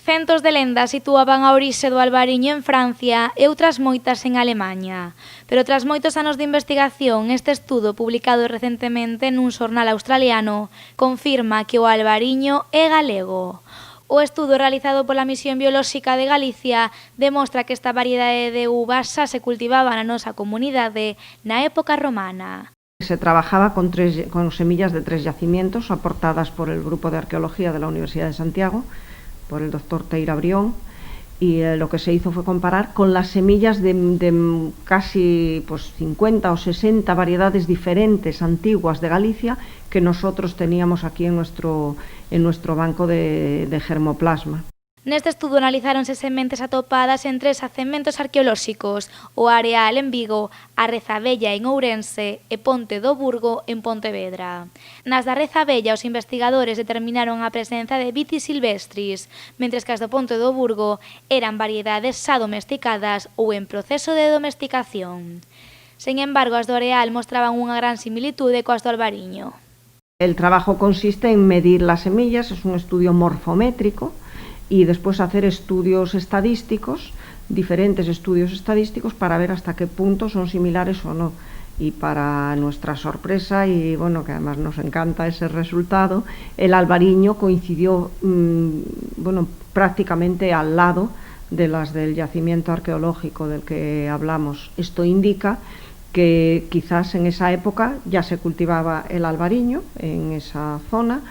Centos de lendas situaban a orixe do albariño en Francia e outras moitas en Alemaña. Pero tras moitos anos de investigación, este estudo, publicado recentemente nun xornal australiano, confirma que o albariño é galego. O estudo realizado pola Misión Biolóxica de Galicia demostra que esta variedade de uvas xa se cultivaba na nosa comunidade na época romana. Se trabajaba con semillas de 3 yacimientos aportadas por el Grupo de Arqueología de la Universidad de Santiago, por el doctor Teira Brión, y lo que se hizo fue comparar con las semillas de casi 50 o 60 variedades diferentes antiguas de Galicia que nosotros teníamos aquí en nuestro banco de germoplasma. Neste estudo analizáronse sementes atopadas en 3 xacementos arqueolóxicos: o Areal en Vigo, a Rezabella en Ourense e Ponte do Burgo en Pontevedra. Nas da Rezabella, os investigadores determinaron a presenza de Vitis silvestris, mentres que as do Ponte do Burgo eran variedades xa domesticadas ou en proceso de domesticación. Sen embargo, as do Areal mostraban unha gran similitude coas do albariño. El trabajo consiste en medir las semillas, es un estudio morfométrico, y después hacer estudios estadísticos, diferentes estudios estadísticos para ver hasta qué punto son similares o no. Y para nuestra sorpresa, y bueno, que además nos encanta ese resultado, el albariño coincidió prácticamente al lado de las del yacimiento arqueológico del que hablamos. Esto indica que quizás en esa época ya se cultivaba el albariño en esa zona,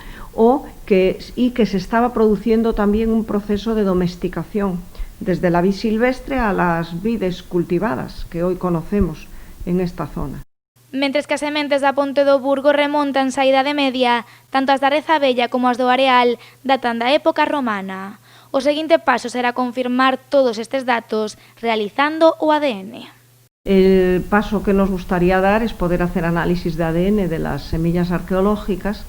y que se estaba produciendo también un proceso de domesticación, desde la vid silvestre a las vides cultivadas que hoy conocemos en esta zona. Mentres que as sementes da Ponte do Burgo remontan á Idade Media, tanto as da Rezabella como as do Areal datan da época romana. O seguinte paso será confirmar todos estes datos realizando o ADN. El paso que nos gustaría dar es poder hacer análisis de ADN de las semillas arqueológicas,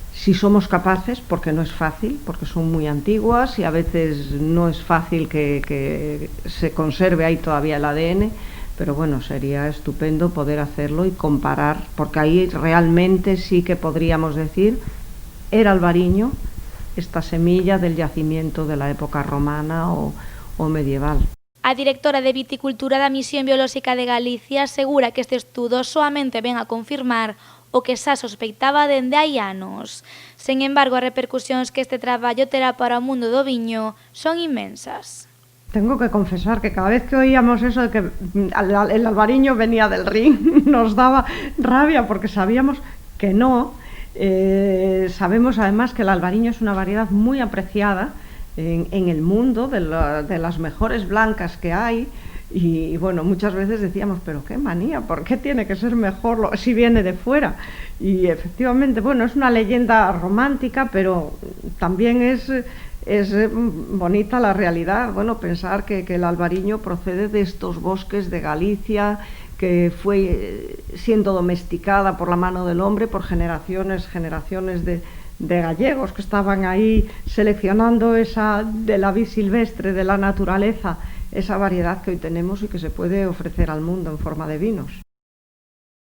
si somos capaces, porque no es fácil, porque son muy antiguas y a veces no es fácil que se conserve ahí todavía el ADN, pero bueno, sería estupendo poder hacerlo y comparar, porque ahí realmente sí que podríamos decir, era albariño esta semilla del yacimiento de la época romana o medieval. A directora de Viticultura da Misión Biolóxica de Galicia asegura que este estudo soamente ven a confirmar o que xa sospeitaba dende hai anos. Sen embargo, as repercusións que este traballo terá para o mundo do viño son inmensas. Tengo que confesar que cada vez que oíamos eso de que el albariño venía del Rin, nos daba rabia porque sabíamos que no. Sabemos además que el albariño es una variedad muy apreciada en el mundo, de las mejores blancas que hay. Y bueno, muchas veces decíamos, pero qué manía, ¿por qué tiene que ser mejor si viene de fuera? Y efectivamente, bueno, es una leyenda romántica, pero también es bonita la realidad. Bueno, pensar que el albariño procede de estos bosques de Galicia, que fue siendo domesticada por la mano del hombre por generaciones de gallegos que estaban ahí seleccionando de la vid silvestre, de la naturaleza, esa variedad que hoy tenemos y que se puede ofrecer al mundo en forma de vinos.